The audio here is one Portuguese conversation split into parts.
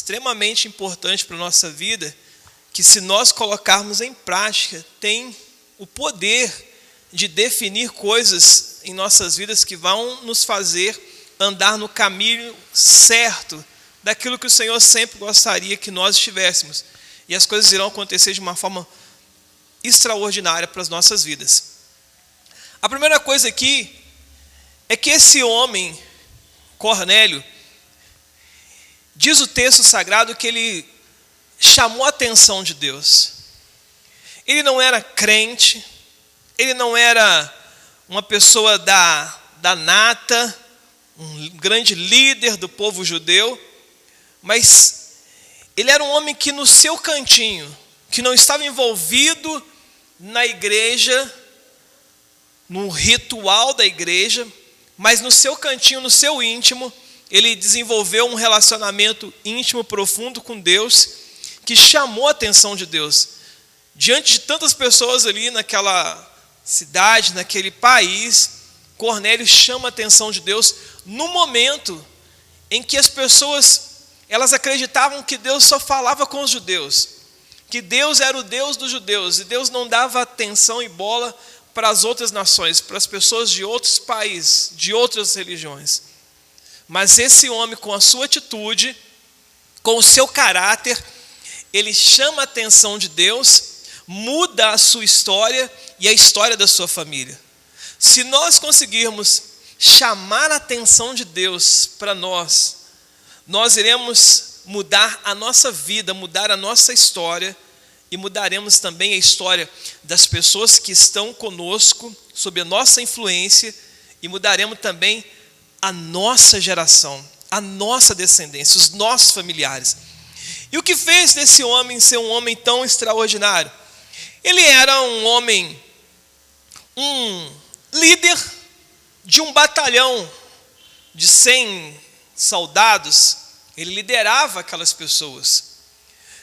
extremamente importante para a nossa vida, que se nós colocarmos em prática, tem o poder de definir coisas em nossas vidas que vão nos fazer andar no caminho certo daquilo que o Senhor sempre gostaria que nós estivéssemos. E as coisas irão acontecer de uma forma extraordinária para as nossas vidas. A primeira coisa aqui é que esse homem, Cornélio, diz o texto sagrado que ele chamou a atenção de Deus. Ele não era crente, ele não era uma pessoa da nata, um grande líder do povo judeu, mas ele era um homem que no seu cantinho, que não estava envolvido na igreja, no ritual da igreja, mas no seu cantinho, no seu íntimo, ele desenvolveu um relacionamento íntimo, profundo com Deus, que chamou a atenção de Deus. Diante de tantas pessoas ali naquela cidade, naquele país, Cornélio chama a atenção de Deus no momento em que as pessoas, elas acreditavam que Deus só falava com os judeus, que Deus era o Deus dos judeus, e Deus não dava atenção e bola para as outras nações, para as pessoas de outros países, de outras religiões. Mas esse homem, com a sua atitude, com o seu caráter, ele chama a atenção de Deus, muda a sua história e a história da sua família. Se nós conseguirmos chamar a atenção de Deus para nós iremos mudar a nossa vida, mudar a nossa história, e mudaremos também a história das pessoas que estão conosco, sob a nossa influência, e mudaremos também a nossa geração, a nossa descendência, os nossos familiares. E o que fez desse homem ser um homem tão extraordinário? Ele era um homem, um líder de um batalhão de 100 soldados. Ele liderava aquelas pessoas.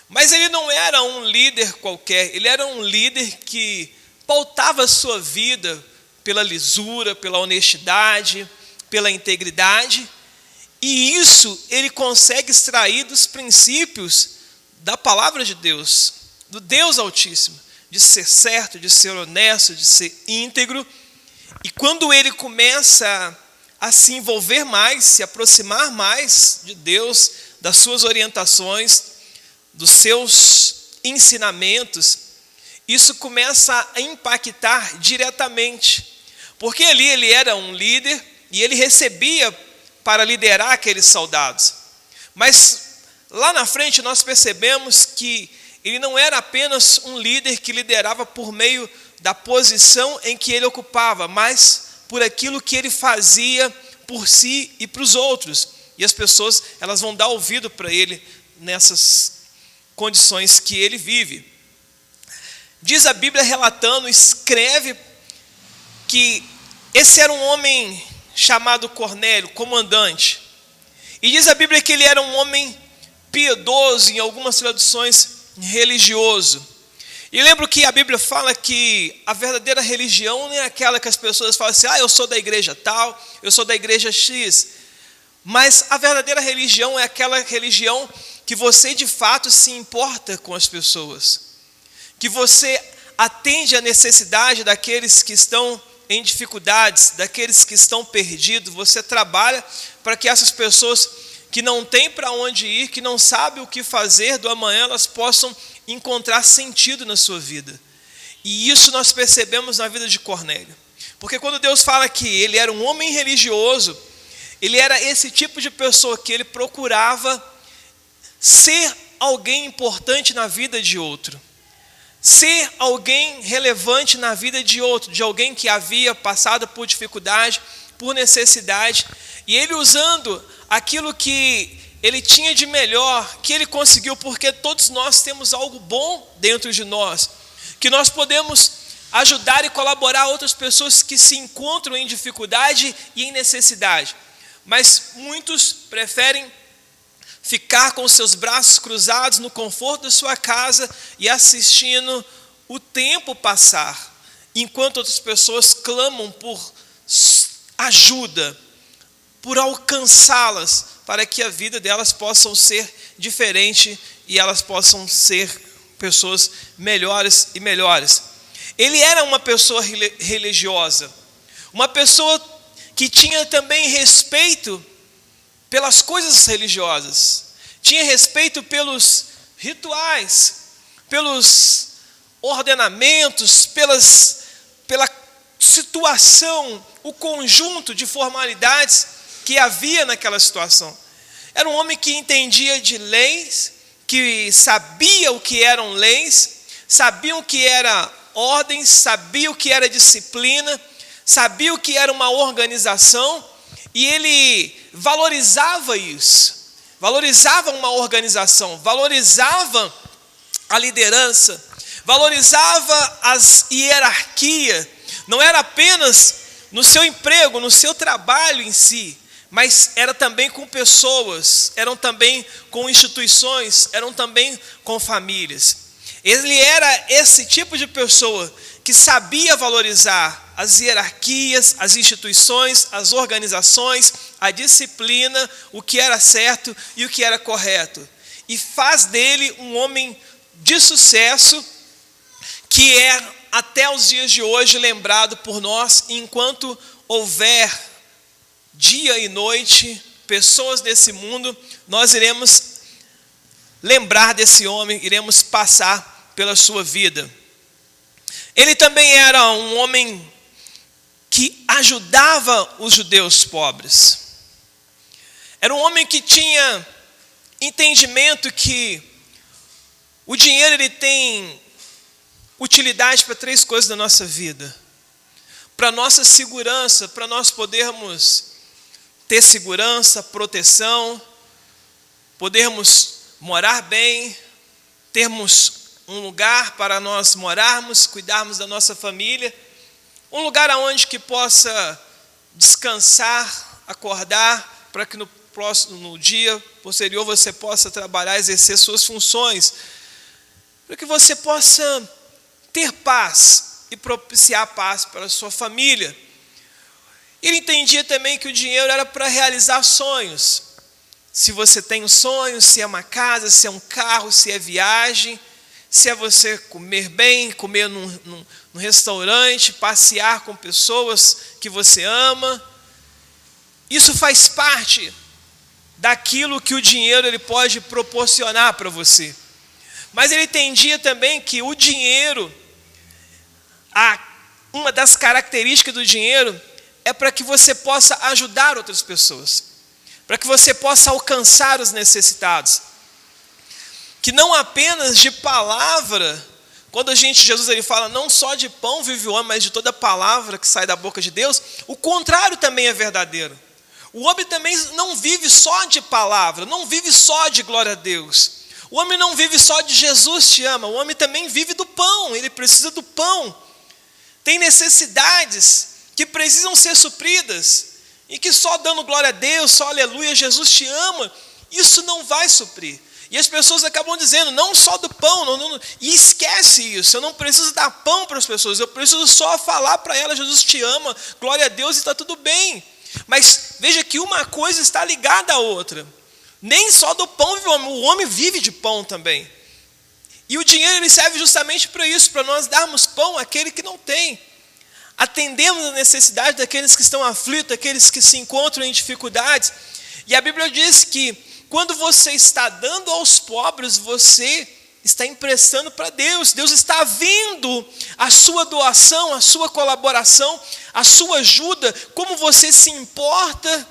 Mas ele não era um líder qualquer, ele era um líder que pautava a sua vida pela lisura, pela honestidade, pela integridade, e isso ele consegue extrair dos princípios da palavra de Deus, do Deus Altíssimo, de ser certo, de ser honesto, de ser íntegro. E quando ele começa a se envolver mais, se aproximar mais de Deus, das suas orientações, dos seus ensinamentos, isso começa a impactar diretamente, porque ali ele era um líder e ele recebia para liderar aqueles soldados. Mas lá na frente nós percebemos que ele não era apenas um líder que liderava por meio da posição em que ele ocupava, mas por aquilo que ele fazia por si e para os outros. E as pessoas, elas vão dar ouvido para ele nessas condições que ele vive. Diz a Bíblia relatando, escreve que esse era um homem chamado Cornélio, comandante. E diz a Bíblia que ele era um homem piedoso, em algumas traduções, religioso. E lembro que a Bíblia fala que a verdadeira religião não é aquela que as pessoas falam assim, eu sou da igreja tal, eu sou da igreja X. Mas a verdadeira religião é aquela religião que você de fato se importa com as pessoas, que você atende à necessidade daqueles que estão em dificuldades, daqueles que estão perdidos. Você trabalha para que essas pessoas que não têm para onde ir, que não sabem o que fazer do amanhã, elas possam encontrar sentido na sua vida. E isso nós percebemos na vida de Cornélio, porque quando Deus fala que ele era um homem religioso, ele era esse tipo de pessoa que ele procurava ser alguém importante na vida de outro, ser alguém relevante na vida de outro, de alguém que havia passado por dificuldade, por necessidade, e ele usando aquilo que ele tinha de melhor, que ele conseguiu, porque todos nós temos algo bom dentro de nós, que nós podemos ajudar e colaborar a outras pessoas que se encontram em dificuldade e em necessidade. Mas muitos preferem ficar com seus braços cruzados no conforto da sua casa e assistindo o tempo passar, enquanto outras pessoas clamam por ajuda, por alcançá-las, para que a vida delas possa ser diferente e elas possam ser pessoas melhores e melhores. Ele era uma pessoa religiosa, uma pessoa que tinha também respeito pelas coisas religiosas, tinha respeito pelos rituais, pelos ordenamentos, pela situação, o conjunto de formalidades que havia naquela situação. Era um homem que entendia de leis, que sabia o que eram leis, sabia o que era ordens, sabia o que era disciplina, sabia o que era uma organização, e ele valorizava isso, valorizava uma organização, valorizava a liderança, valorizava as hierarquias. Não era apenas no seu emprego, no seu trabalho em si, mas era também com pessoas, eram também com instituições, eram também com famílias. Ele era esse tipo de pessoa que sabia valorizar as hierarquias, as instituições, as organizações, a disciplina, o que era certo e o que era correto. E faz dele um homem de sucesso, que é até os dias de hoje lembrado por nós, enquanto houver dia e noite, pessoas nesse mundo, nós iremos lembrar desse homem, iremos passar pela sua vida. Ele também era um homem que ajudava os judeus pobres. Era um homem que tinha entendimento que o dinheiro ele tem utilidade para 3 coisas na nossa vida. Para nossa segurança, para nós podermos ter segurança, proteção, podermos morar bem, termos um lugar para nós morarmos, cuidarmos da nossa família, um lugar aonde que possa descansar, acordar, para que no dia posterior você possa trabalhar, exercer suas funções, para que você possa ter paz e propiciar paz para a sua família. Ele entendia também que o dinheiro era para realizar sonhos. Se você tem um sonho, se é uma casa, se é um carro, se é viagem, se é você comer bem, comer num restaurante, passear com pessoas que você ama. Isso faz parte daquilo que o dinheiro ele pode proporcionar para você. Mas ele entendia também que o dinheiro, uma das características do dinheiro é para que você possa ajudar outras pessoas, para que você possa alcançar os necessitados. Que não apenas de palavra, quando Jesus ele fala, não só de pão vive o homem, mas de toda palavra que sai da boca de Deus, o contrário também é verdadeiro. O homem também não vive só de palavra, não vive só de glória a Deus. O homem não vive só de Jesus te ama, o homem também vive do pão, ele precisa do pão. Tem necessidades que precisam ser supridas, e que só dando glória a Deus, só aleluia, Jesus te ama, isso não vai suprir. E as pessoas acabam dizendo, não só do pão, e esquece isso, eu não preciso dar pão para as pessoas, eu preciso só falar para elas, Jesus te ama, glória a Deus e está tudo bem. Mas veja que uma coisa está ligada à outra, nem só do pão vive o homem vive de pão também. E o dinheiro ele serve justamente para isso, para nós darmos pão àquele que não tem. Atendemos a necessidade daqueles que estão aflitos, daqueles que se encontram em dificuldades. E a Bíblia diz que quando você está dando aos pobres, você está emprestando para Deus. Deus está vendo a sua doação, a sua colaboração, a sua ajuda, como você se importa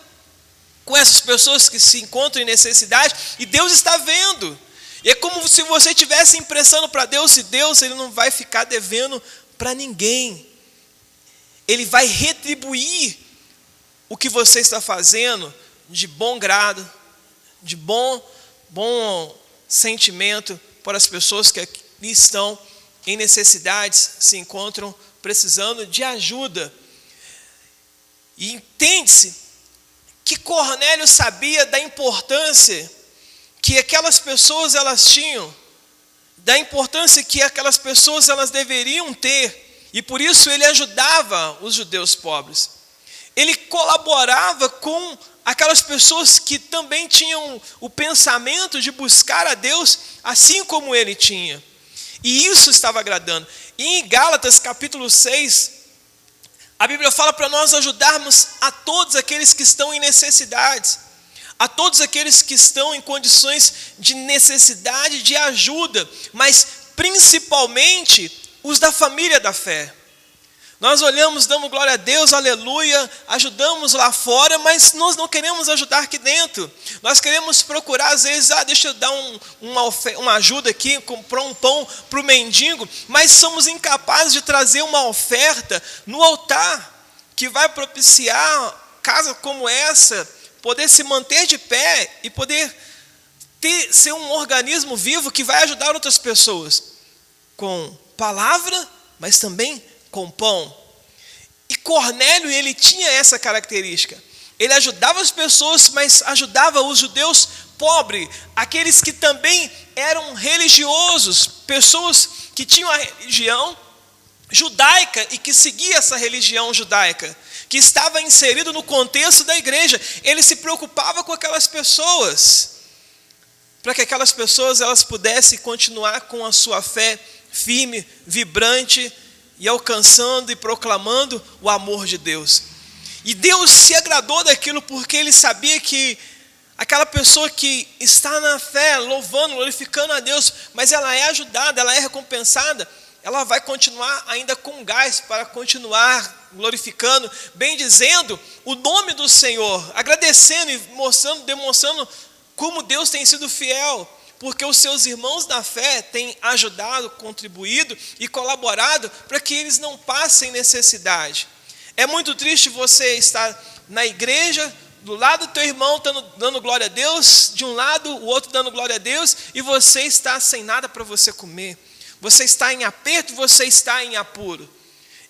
com essas pessoas que se encontram em necessidade, e Deus está vendo. E é como se você estivesse emprestando para Deus, e Deus ele não vai ficar devendo para ninguém. Ele vai retribuir o que você está fazendo de bom grado, de bom sentimento para as pessoas que aqui estão em necessidades, se encontram precisando de ajuda. E entende-se que Cornélio sabia da importância que aquelas pessoas elas tinham, da importância que aquelas pessoas elas deveriam ter, e por isso ele ajudava os judeus pobres. Ele colaborava com aquelas pessoas que também tinham o pensamento de buscar a Deus, assim como ele tinha. E isso estava agradando. E em Gálatas capítulo 6, a Bíblia fala para nós ajudarmos a todos aqueles que estão em necessidades, a todos aqueles que estão em condições de necessidade de ajuda, mas principalmente os da família da fé. Nós olhamos, damos glória a Deus, aleluia, ajudamos lá fora, mas nós não queremos ajudar aqui dentro. Nós queremos procurar, às vezes, deixa eu dar uma ajuda aqui, comprar um pão para o mendigo, mas somos incapazes de trazer uma oferta no altar, que vai propiciar casa como essa, poder se manter de pé e poder ser um organismo vivo que vai ajudar outras pessoas, com palavra, mas também com pão. E Cornélio, ele tinha essa característica. Ele ajudava as pessoas, mas ajudava os judeus pobres, aqueles que também eram religiosos, pessoas que tinham a religião judaica e que seguia essa religião judaica, que estava inserido no contexto da igreja. Ele se preocupava com aquelas pessoas, para que aquelas pessoas elas pudessem continuar com a sua fé firme, vibrante, e alcançando e proclamando o amor de Deus. E Deus se agradou daquilo porque ele sabia que aquela pessoa que está na fé, louvando, glorificando a Deus, mas ela é ajudada, ela é recompensada, ela vai continuar ainda com gás para continuar glorificando, bendizendo o nome do Senhor, agradecendo e demonstrando como Deus tem sido fiel, porque os seus irmãos da fé têm ajudado, contribuído e colaborado para que eles não passem necessidade. É muito triste você estar na igreja, do lado do teu irmão dando glória a Deus, de um lado o outro dando glória a Deus, e você está sem nada para você comer. Você está em aperto, você está em apuro.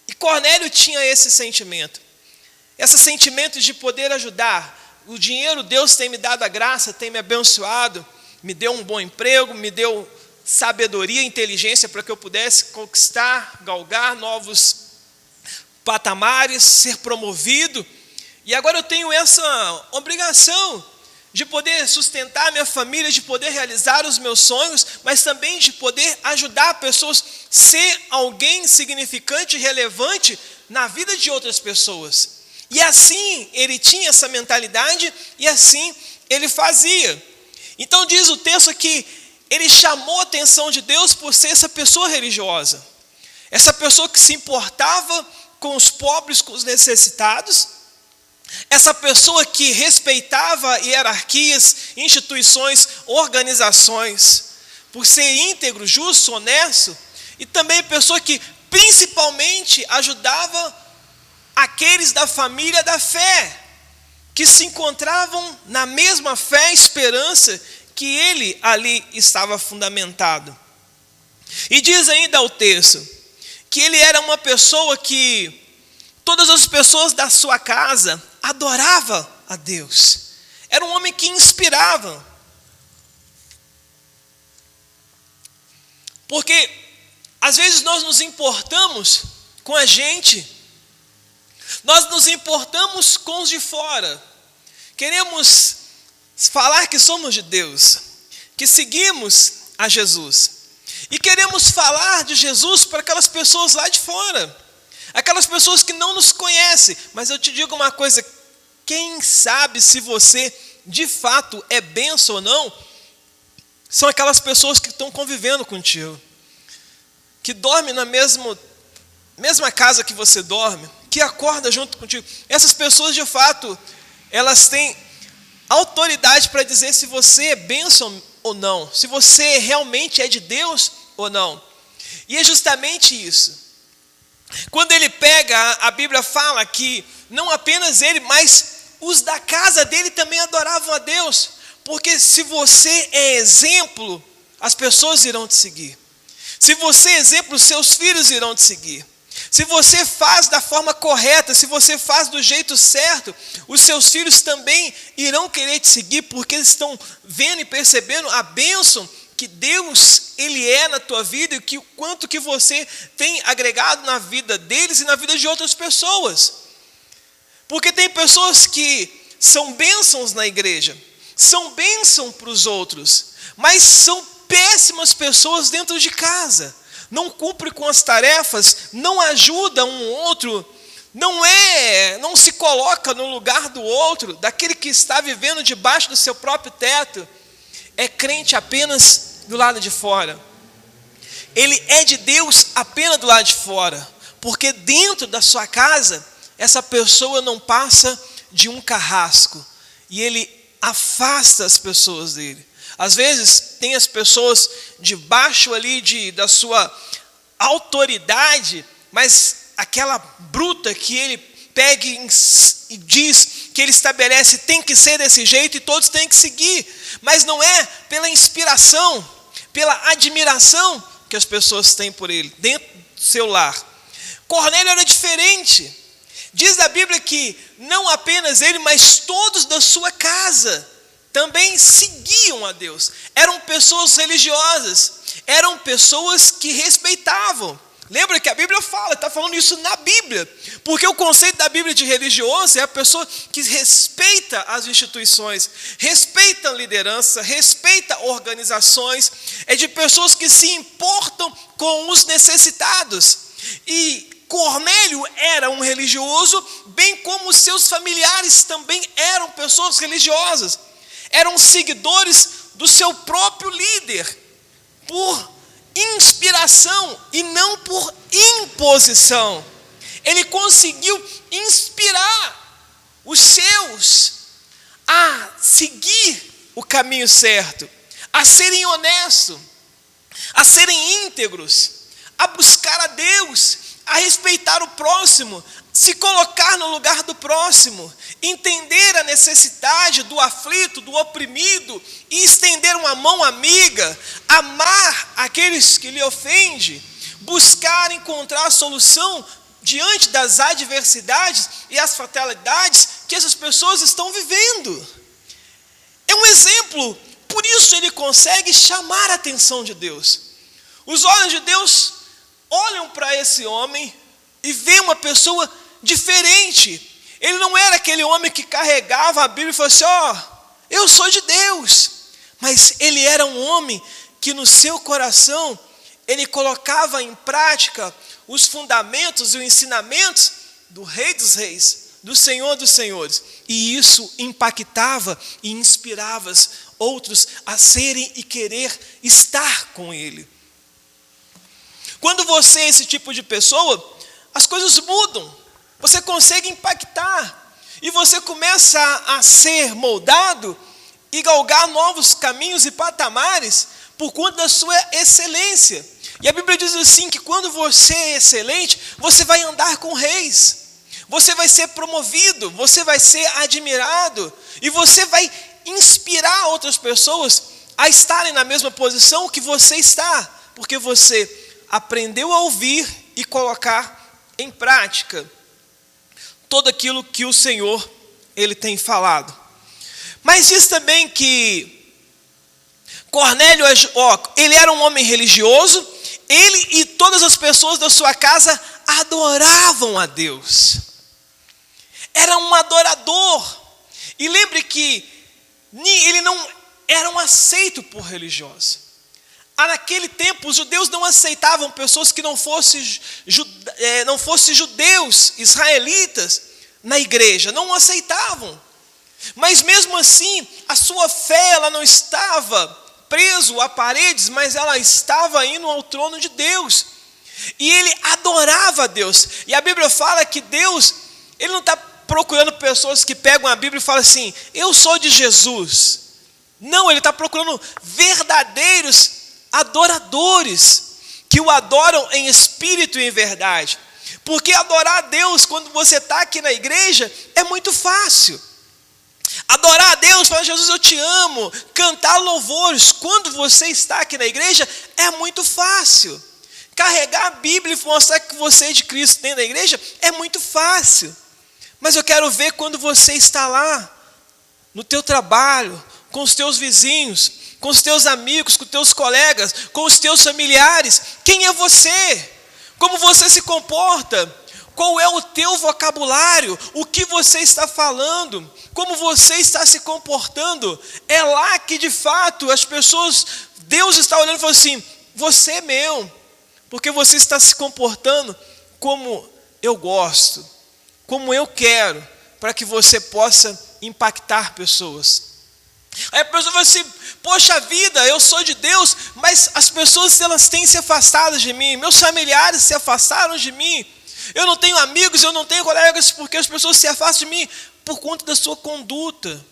E Cornélio tinha esse sentimento de poder ajudar. O dinheiro, Deus tem me dado a graça, tem me abençoado, me deu um bom emprego, me deu sabedoria, inteligência para que eu pudesse conquistar, galgar novos patamares, ser promovido. E agora eu tenho essa obrigação de poder sustentar minha família, de poder realizar os meus sonhos, mas também de poder ajudar pessoas, ser alguém significante e relevante na vida de outras pessoas. E assim ele tinha essa mentalidade e assim ele fazia. Então diz o texto que ele chamou a atenção de Deus por ser essa pessoa religiosa. Essa pessoa que se importava com os pobres, com os necessitados. Essa pessoa que respeitava hierarquias, instituições, organizações. Por ser íntegro, justo, honesto. E também pessoa que principalmente ajudava aqueles da família da fé, que se encontravam na mesma fé e esperança que ele ali estava fundamentado. E diz ainda o texto, que ele era uma pessoa que todas as pessoas da sua casa adoravam a Deus. Era um homem que inspirava. Porque às vezes nós nos importamos com a gente, nós nos importamos com os de fora, queremos falar que somos de Deus, que seguimos a Jesus, e queremos falar de Jesus para aquelas pessoas lá de fora, aquelas pessoas que não nos conhecem. Mas eu te digo uma coisa, quem sabe se você de fato é bênção ou não, são aquelas pessoas que estão convivendo contigo, que dormem na mesma casa que você dorme, que acorda junto contigo. Essas pessoas de fato, elas têm autoridade para dizer se você é bênção ou não, se você realmente é de Deus ou não. E é justamente isso. Quando ele pega, a Bíblia fala que não apenas ele, mas os da casa dele também adoravam a Deus. Porque se você é exemplo, as pessoas irão te seguir. Se você é exemplo, seus filhos irão te seguir. Se você faz da forma correta, se você faz do jeito certo, os seus filhos também irão querer te seguir, porque eles estão vendo e percebendo a bênção que Deus, Ele é na tua vida, e o quanto que você tem agregado na vida deles e na vida de outras pessoas. Porque tem pessoas que são bênçãos na igreja, são bênção para os outros, mas são péssimas pessoas dentro de casa, não cumprem com as tarefas, não ajudam um outro, não se coloca no lugar do outro, daquele que está vivendo debaixo do seu próprio teto, é crente apenas do lado de fora. Ele é de Deus apenas do lado de fora, porque dentro da sua casa, essa pessoa não passa de um carrasco, e ele afasta as pessoas dele. Às vezes tem as pessoas debaixo ali da sua autoridade, mas aquela bruta que ele pega e diz que ele estabelece tem que ser desse jeito e todos têm que seguir, mas não é pela inspiração, pela admiração que as pessoas têm por ele, dentro do seu lar. Cornélio era diferente. Diz a Bíblia que não apenas ele, mas todos da sua casa também seguiam a Deus. Eram pessoas religiosas, eram pessoas que respeitavam. Lembra que a Bíblia fala, está falando isso na Bíblia, porque o conceito da Bíblia de religioso é a pessoa que respeita as instituições, respeita a liderança, respeita organizações, é de pessoas que se importam com os necessitados. E Cornélio era um religioso, bem como os seus familiares também eram pessoas religiosas, eram seguidores do seu próprio líder, por inspiração e não por imposição. Ele conseguiu inspirar os seus a seguir o caminho certo, a serem honestos, a serem íntegros, a buscar a Deus, a respeitar o próximo, se colocar no lugar do próximo, entender a necessidade do aflito, do oprimido, e estender uma mão amiga, amar aqueles que lhe ofendem, buscar encontrar a solução diante das adversidades e as fatalidades que essas pessoas estão vivendo. É um exemplo, por isso ele consegue chamar a atenção de Deus. Os olhos de Deus olham para esse homem e vê uma pessoa diferente. Ele não era aquele homem que carregava a Bíblia e falou assim, eu sou de Deus. Mas ele era um homem que no seu coração, ele colocava em prática os fundamentos e os ensinamentos do Rei dos Reis, do Senhor dos Senhores. E isso impactava e inspirava outros a serem e querer estar com ele. Quando você é esse tipo de pessoa, as coisas mudam. Você consegue impactar. E você começa a ser moldado e galgar novos caminhos e patamares por conta da sua excelência. E a Bíblia diz assim, que quando você é excelente, você vai andar com reis. Você vai ser promovido, você vai ser admirado. E você vai inspirar outras pessoas a estarem na mesma posição que você está. Porque você aprendeu a ouvir e colocar em prática tudo aquilo que o Senhor, Ele tem falado. Mas diz também que Cornélio, ele era um homem religioso, ele e todas as pessoas da sua casa adoravam a Deus. Era um adorador. E lembre que ele não era um aceito por religiosos. Naquele tempo, os judeus não aceitavam pessoas que não fossem judeus, israelitas, na igreja. Não aceitavam. Mas mesmo assim, a sua fé ela não estava preso a paredes, mas ela estava indo ao trono de Deus. E ele adorava a Deus. E a Bíblia fala que Deus, Ele não está procurando pessoas que pegam a Bíblia e falam assim, eu sou de Jesus. Não, Ele está procurando verdadeiros adoradores, que o adoram em espírito e em verdade. Porque adorar a Deus, quando você está aqui na igreja, é muito fácil. Adorar a Deus, falar, Jesus, eu te amo. Cantar louvores, quando você está aqui na igreja, é muito fácil. Carregar a Bíblia e mostrar que você é de Cristo dentro da igreja, é muito fácil. Mas eu quero ver quando você está lá, no teu trabalho, com os teus vizinhos, com os teus amigos, com os teus colegas, com os teus familiares. Quem é você? Como você se comporta? qual é o teu vocabulário, o que você está falando, como você está se comportando. É lá que de fato as pessoas, Deus está olhando e falando assim: você é meu, porque você está se comportando como eu gosto, como eu quero, para que você possa impactar pessoas. Aí a pessoa fala assim: poxa vida, eu sou de Deus, mas as pessoas elas têm se afastado de mim, meus familiares se afastaram de mim, eu não tenho amigos, eu não tenho colegas, porque as pessoas se afastam de mim por conta da sua conduta,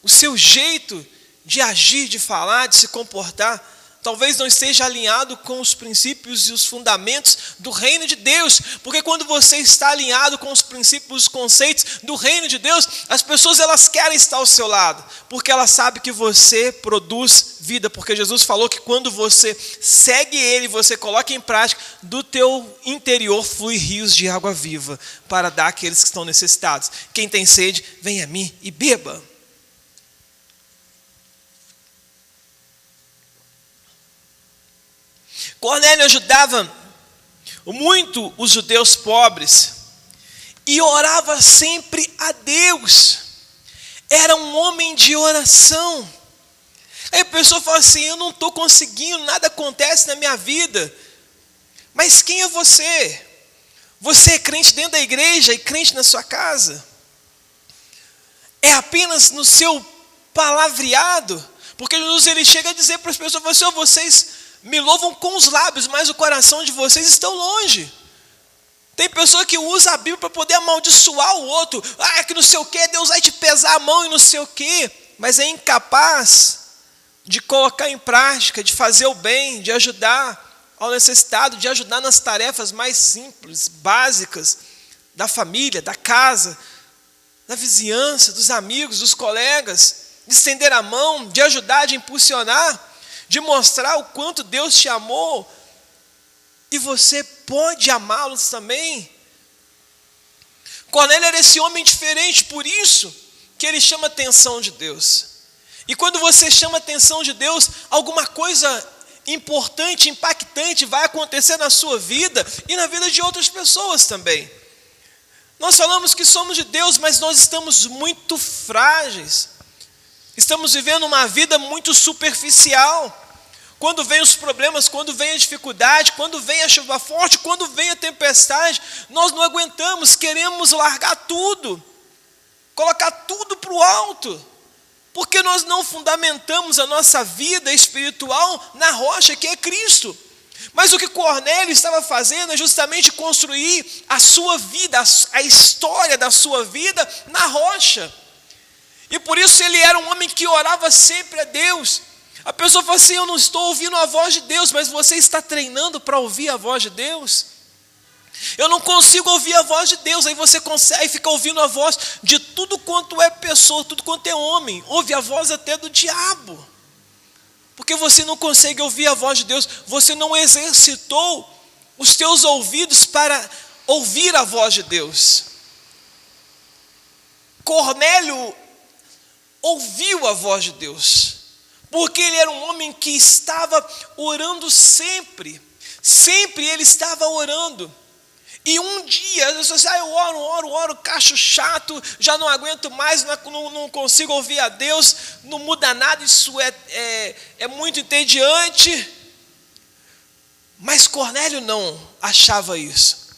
o seu jeito de agir, de falar, de se comportar. Talvez não esteja alinhado com os princípios e os fundamentos do reino de Deus, porque quando você está alinhado com os princípios, os conceitos do reino de Deus, as pessoas elas querem estar ao seu lado, porque elas sabem que você produz vida, porque Jesus falou que quando você segue Ele, você coloca em prática, do teu interior flui rios de água viva, para dar àqueles que estão necessitados. Quem tem sede, venha a mim e beba. Cornélio ajudava muito os judeus pobres e orava sempre a Deus. Era um homem de oração. Aí a pessoa fala assim: eu não estou conseguindo, nada acontece na minha vida. Mas quem é você? Você é crente dentro da igreja e crente na sua casa? É apenas no seu palavreado? Porque Jesus ele chega a dizer para as pessoas: vocês me louvam com os lábios, mas o coração de vocês estão longe. Tem pessoa que usa a Bíblia para poder amaldiçoar o outro. Que não sei o que, Deus vai te pesar a mão e não sei o que. Mas é incapaz de colocar em prática, de fazer o bem, de ajudar ao necessitado, de ajudar nas tarefas mais simples, básicas, da família, da casa, da vizinhança, dos amigos, dos colegas, de estender a mão, de ajudar, de impulsionar, de mostrar o quanto Deus te amou, e você pode amá-los também. Cornélio era esse homem diferente, por isso que ele chama a atenção de Deus. E quando você chama a atenção de Deus, alguma coisa importante, impactante vai acontecer na sua vida e na vida de outras pessoas também. Nós falamos que somos de Deus, mas nós estamos muito frágeis. Estamos vivendo uma vida muito superficial. Quando vem os problemas, quando vem a dificuldade, quando vem a chuva forte, quando vem a tempestade, nós não aguentamos, queremos largar tudo, colocar tudo para o alto, porque nós não fundamentamos a nossa vida espiritual na rocha que é Cristo. Mas o que Cornélio estava fazendo é justamente construir a sua vida, a história da sua vida na rocha. E por isso ele era um homem que orava sempre a Deus. A pessoa fala assim: eu não estou ouvindo a voz de Deus, mas você está treinando para ouvir a voz de Deus? Eu não consigo ouvir a voz de Deus. Aí você consegue ficar ouvindo a voz de tudo quanto é pessoa, tudo quanto é homem. Ouve a voz até do diabo. Porque você não consegue ouvir a voz de Deus. Você não exercitou os teus ouvidos para ouvir a voz de Deus. Cornélio ouviu a voz de Deus, porque ele era um homem que estava orando sempre. Sempre ele estava orando. E um dia, as pessoas dizem: eu oro, cacho chato, já não aguento mais, não consigo ouvir a Deus, não muda nada, isso é muito entediante. Mas Cornélio não achava isso.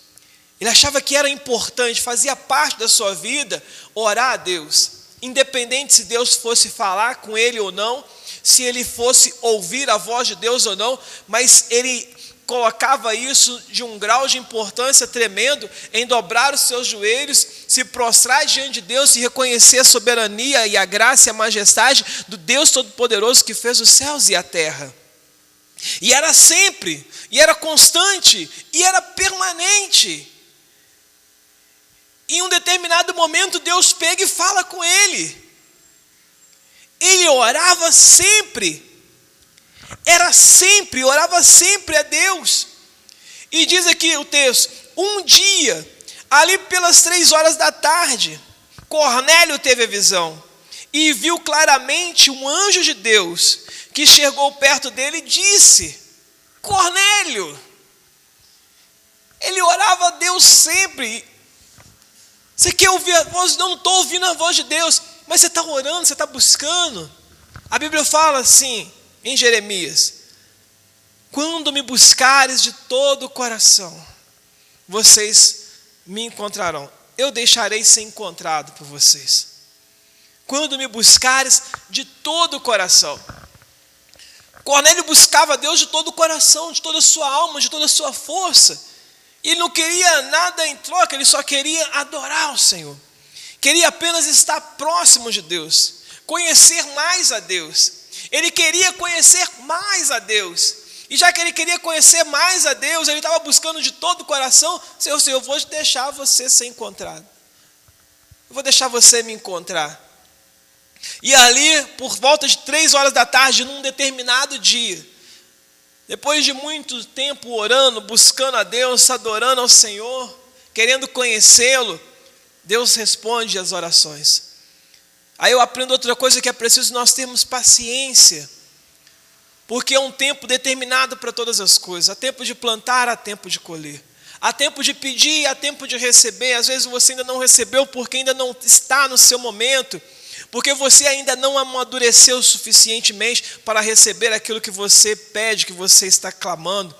Ele achava que era importante, fazia parte da sua vida orar a Deus, independente se Deus fosse falar com ele ou não, se ele fosse ouvir a voz de Deus ou não, mas ele colocava isso de um grau de importância tremendo em dobrar os seus joelhos, se prostrar diante de Deus e reconhecer a soberania e a graça e a majestade do Deus Todo-Poderoso que fez os céus e a terra. E era sempre, e era constante, e era permanente. Em um determinado momento Deus pega e fala com ele. Ele orava sempre. Orava sempre a Deus. E diz aqui o texto: um dia, ali pelas 3 da tarde, Cornélio teve a visão e viu claramente um anjo de Deus que chegou perto dele e disse: Cornélio. Ele orava a Deus sempre. Você quer ouvir a voz? Não estou ouvindo a voz de Deus. Mas você está orando, você está buscando. A Bíblia fala assim, em Jeremias: quando me buscares de todo o coração, vocês me encontrarão. Eu deixarei ser encontrado por vocês. Quando me buscares de todo o coração. Cornélio buscava Deus de todo o coração, de toda a sua alma, de toda a sua força. Ele não queria nada em troca, ele só queria adorar o Senhor. Queria apenas estar próximo de Deus, conhecer mais a Deus. Ele queria conhecer mais a Deus. E já que ele queria conhecer mais a Deus, ele estava buscando de todo o coração: Senhor, eu vou deixar você ser encontrado. Eu vou deixar você me encontrar. E ali, por volta de 3 horas da tarde, num determinado dia, depois de muito tempo orando, buscando a Deus, adorando ao Senhor, querendo conhecê-lo, Deus responde às orações. Aí eu aprendo outra coisa, que é preciso nós termos paciência, porque é um tempo determinado para todas as coisas. Há tempo de plantar, há tempo de colher. Há tempo de pedir, há tempo de receber. Às vezes você ainda não recebeu porque ainda não está no seu momento, porque você ainda não amadureceu suficientemente para receber aquilo que você pede, que você está clamando.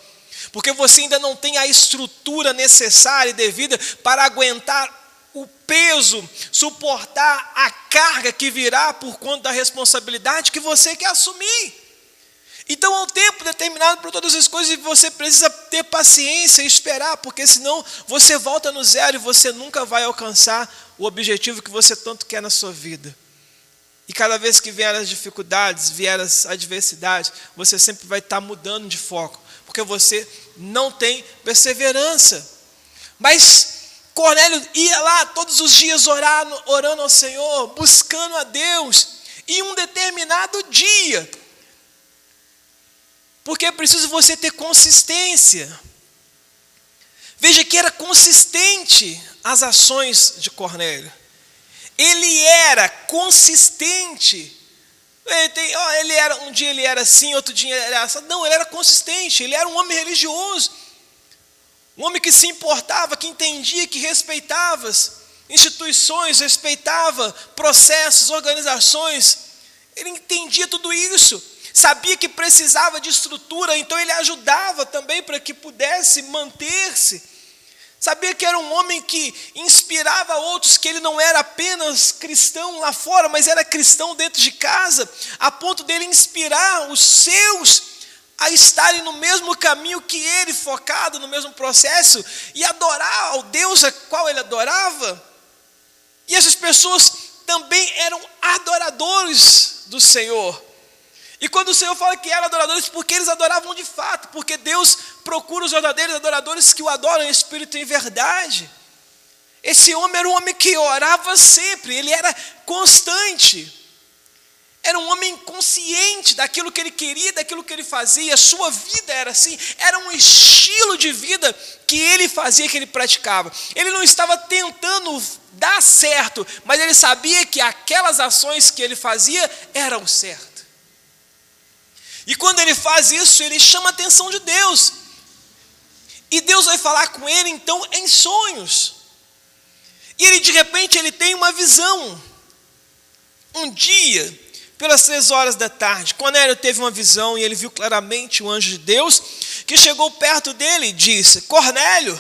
Porque você ainda não tem a estrutura necessária e devida para aguentar o peso, suportar a carga que virá por conta da responsabilidade que você quer assumir. Então é um tempo determinado para todas as coisas e você precisa ter paciência e esperar, porque senão você volta no zero e você nunca vai alcançar o objetivo que você tanto quer na sua vida. E cada vez que vier as dificuldades, vier as adversidades, você sempre vai estar mudando de foco, porque você não tem perseverança. Mas Cornélio ia lá todos os dias orando ao Senhor, buscando a Deus, e um determinado dia, porque é preciso você ter consistência. Veja que era consistente as ações de Cornélio. Ele era consistente. Um dia ele era assim, outro dia ele era assim. Não, ele era consistente, ele era um homem religioso. Um homem que se importava, que entendia, que respeitava instituições, respeitava processos, organizações. Ele entendia tudo isso. Sabia que precisava de estrutura, então ele ajudava também para que pudesse manter-se. Sabia que era um homem que inspirava outros, que ele não era apenas cristão lá fora, mas era cristão dentro de casa, a ponto dele inspirar os seus a estarem no mesmo caminho que ele, focado no mesmo processo, e adorar ao Deus a qual ele adorava. E essas pessoas também eram adoradores do Senhor. E quando o Senhor fala que eram adoradores, porque eles adoravam de fato, porque Deus procura os verdadeiros adoradores que o adoram em espírito e em verdade. Esse homem era um homem que orava sempre, ele era constante. Era um homem consciente daquilo que ele queria, daquilo que ele fazia. A sua vida era assim, era um estilo de vida que ele fazia, que ele praticava. Ele não estava tentando dar certo, mas ele sabia que aquelas ações que ele fazia eram certas. E quando ele faz isso, ele chama a atenção de Deus. E Deus vai falar com ele, então, em sonhos. E ele, de repente, ele tem uma visão. Um dia, pelas 3 horas da tarde, Cornélio teve uma visão e ele viu claramente o anjo de Deus, que chegou perto dele e disse: Cornélio.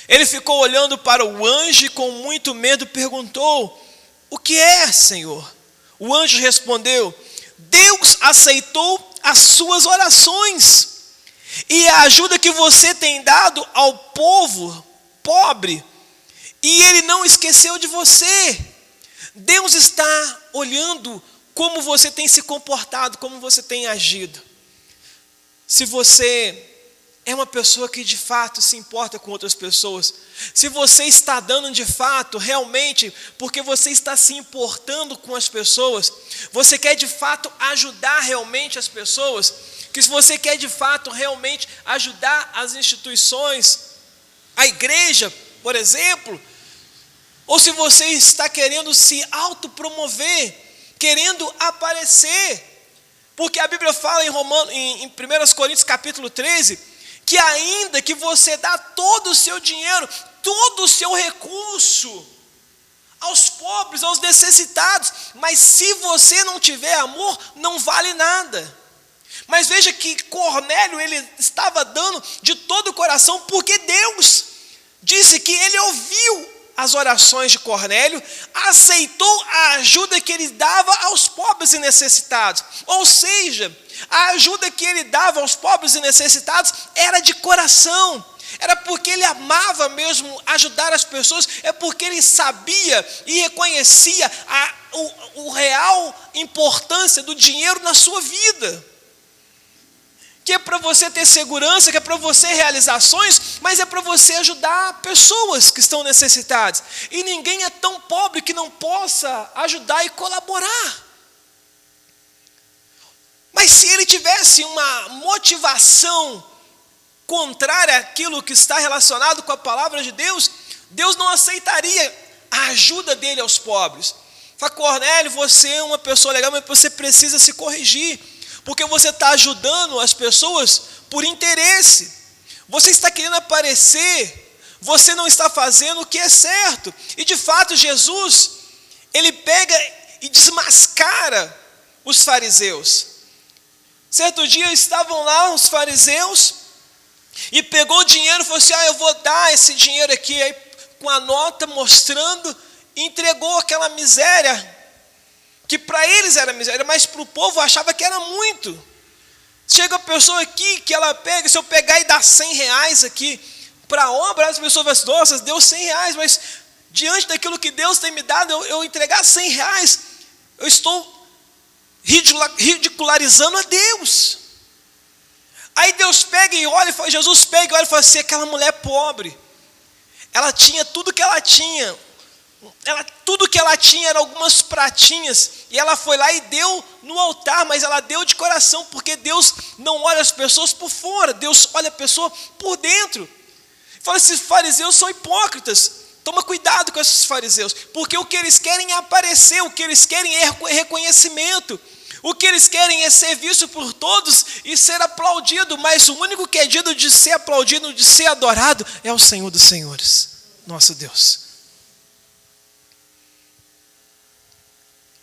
Ele ficou olhando para o anjo e com muito medo perguntou: o que é, Senhor? O anjo respondeu: Deus aceitou as suas orações e a ajuda que você tem dado ao povo pobre, e ele não esqueceu de você. Deus está olhando como você tem se comportado, como você tem agido. Se você é uma pessoa que de fato se importa com outras pessoas, se você está dando de fato, realmente, porque você está se importando com as pessoas, você quer de fato ajudar realmente as pessoas, que se você quer de fato realmente ajudar as instituições, a igreja, por exemplo, ou se você está querendo se autopromover, querendo aparecer, porque a Bíblia fala em 1 Coríntios capítulo 13, que ainda que você dá todo o seu dinheiro, todo o seu recurso aos pobres, aos necessitados. Mas se você não tiver amor, não vale nada. Mas veja que Cornélio, ele estava dando de todo o coração, porque Deus disse que ele ouviu as orações de Cornélio, aceitou a ajuda que ele dava aos pobres e necessitados. Ou seja, a ajuda que ele dava aos pobres e necessitados era de coração. Era porque ele amava mesmo ajudar as pessoas, é porque ele sabia e reconhecia a real importância do dinheiro na sua vida. Que é para você ter segurança, que é para você realizar sonhos, mas é para você ajudar pessoas que estão necessitadas. E ninguém é tão pobre que não possa ajudar e colaborar. Mas se ele tivesse uma motivação contrária àquilo que está relacionado com a palavra de Deus, Deus não aceitaria a ajuda dele aos pobres. Fala, Cornélio, você é uma pessoa legal, mas você precisa se corrigir, porque você está ajudando as pessoas por interesse. Você está querendo aparecer, você não está fazendo o que é certo. E de fato Jesus, ele pega e desmascara os fariseus. Certo dia estavam lá os fariseus, e pegou o dinheiro e falou assim, eu vou dar esse dinheiro aqui, aí, com a nota mostrando, e entregou aquela miséria, que para eles era miséria, mas para o povo achava que era muito. Chega a pessoa aqui, que ela pega, se eu pegar e dar 100 reais aqui, para a obra, as pessoas vão assim, nossa, deu 100 reais, mas diante daquilo que Deus tem me dado, eu entregar 100 reais, eu estou ridicularizando a Deus. Aí Deus pega e olha, Jesus pega e olha e fala assim, aquela mulher pobre, ela tinha tudo que ela tinha, tudo que ela tinha eram algumas pratinhas, e ela foi lá e deu no altar, mas ela deu de coração, porque Deus não olha as pessoas por fora, Deus olha a pessoa por dentro. Fala, esses fariseus são hipócritas, toma cuidado com esses fariseus, porque o que eles querem é aparecer, o que eles querem é reconhecimento, o que eles querem é ser visto por todos e ser aplaudido, mas o único que é digno de ser aplaudido, de ser adorado, é o Senhor dos Senhores, nosso Deus.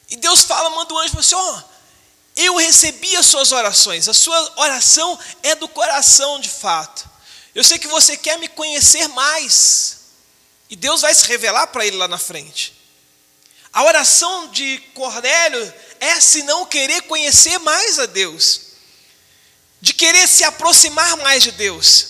E Deus fala, manda o anjo e fala assim, eu recebi as suas orações, a sua oração é do coração de fato. Eu sei que você quer me conhecer mais, e Deus vai se revelar para ele lá na frente. A oração de Cornélio é se não querer conhecer mais a Deus, de querer se aproximar mais de Deus.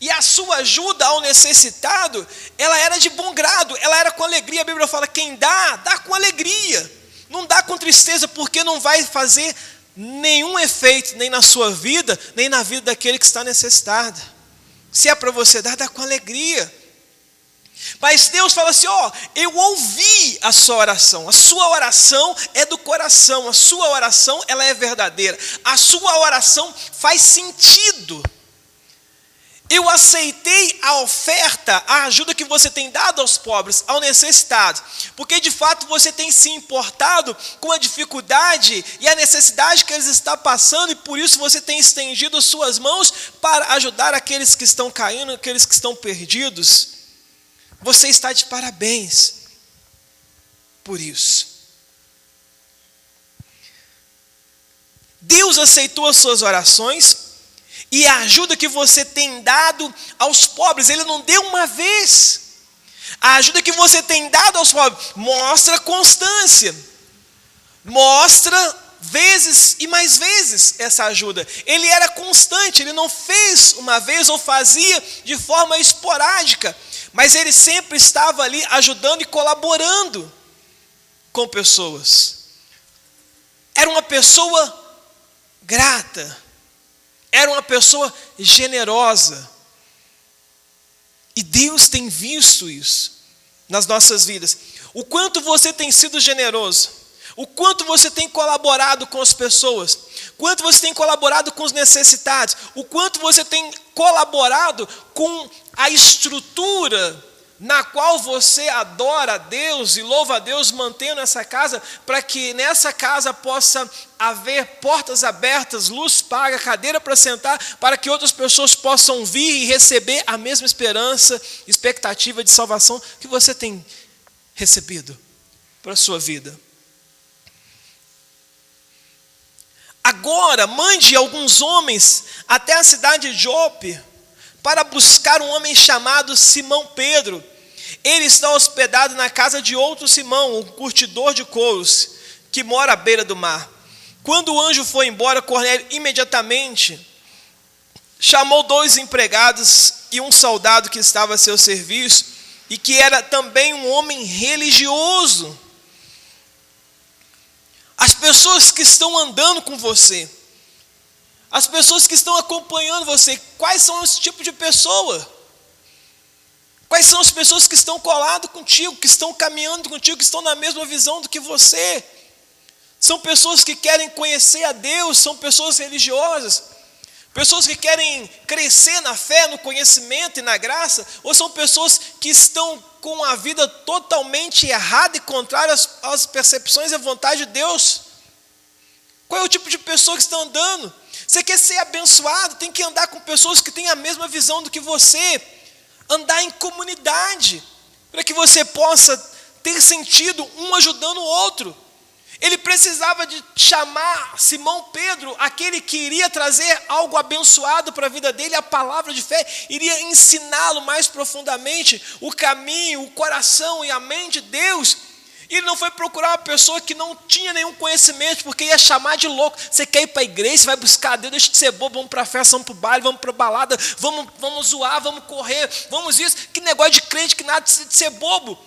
E a sua ajuda ao necessitado, ela era de bom grado, ela era com alegria. A Bíblia fala, quem dá, dá com alegria. Não dá com tristeza, porque não vai fazer nenhum efeito, nem na sua vida, nem na vida daquele que está necessitado. Se é para você dar, dá com alegria. Mas Deus fala assim, eu ouvi a sua oração é do coração, a sua oração ela é verdadeira, a sua oração faz sentido. Eu aceitei a oferta, a ajuda que você tem dado aos pobres, ao necessitado, porque de fato você tem se importado com a dificuldade e a necessidade que eles estão passando, e por isso você tem estendido as suas mãos para ajudar aqueles que estão caindo, aqueles que estão perdidos. Você está de parabéns por isso. Deus aceitou as suas orações e a ajuda que você tem dado aos pobres, Ele não deu uma vez. A ajuda que você tem dado aos pobres mostra constância, mostra vezes e mais vezes essa ajuda. Ele era constante, Ele não fez uma vez ou fazia de forma esporádica, mas Ele sempre estava ali ajudando e colaborando com pessoas. Era uma pessoa grata, era uma pessoa generosa. E Deus tem visto isso nas nossas vidas. O quanto você tem sido generoso, o quanto você tem colaborado com as pessoas, quanto você tem colaborado com os necessitados, o quanto você tem colaborado com a estrutura na qual você adora a Deus e louva a Deus, mantendo essa casa, para que nessa casa possa haver portas abertas, luz paga, cadeira para sentar, para que outras pessoas possam vir e receber a mesma esperança, expectativa de salvação que você tem recebido para a sua vida. Agora, mande alguns homens até a cidade de Jope para buscar um homem chamado Simão Pedro. Ele está hospedado na casa de outro Simão, um curtidor de couros, que mora à beira do mar. Quando o anjo foi embora, Cornélio imediatamente chamou 2 empregados e um soldado que estava a seu serviço e que era também um homem religioso. As pessoas que estão andando com você, as pessoas que estão acompanhando você, quais são esse tipo de pessoa? Quais são as pessoas que estão coladas contigo, que estão caminhando contigo, que estão na mesma visão do que você? São pessoas que querem conhecer a Deus, são pessoas religiosas, pessoas que querem crescer na fé, no conhecimento e na graça, ou são pessoas que estão com a vida totalmente errada e contrária às percepções e à vontade de Deus? Qual é o tipo de pessoa que está andando? Você quer ser abençoado, tem que andar com pessoas que têm a mesma visão do que você, andar em comunidade, para que você possa ter sentido um ajudando o outro. Ele precisava de chamar Simão Pedro, aquele que iria trazer algo abençoado para a vida dele, a palavra de fé, iria ensiná-lo mais profundamente o caminho, o coração e a mente de Deus. E ele não foi procurar uma pessoa que não tinha nenhum conhecimento, porque ia chamar de louco. Você quer ir para a igreja, você vai buscar Deus, deixa de ser bobo, vamos para a festa, vamos para o baile, vamos para a balada, vamos zoar, vamos correr, vamos isso. Que negócio de crente, que nada de ser bobo.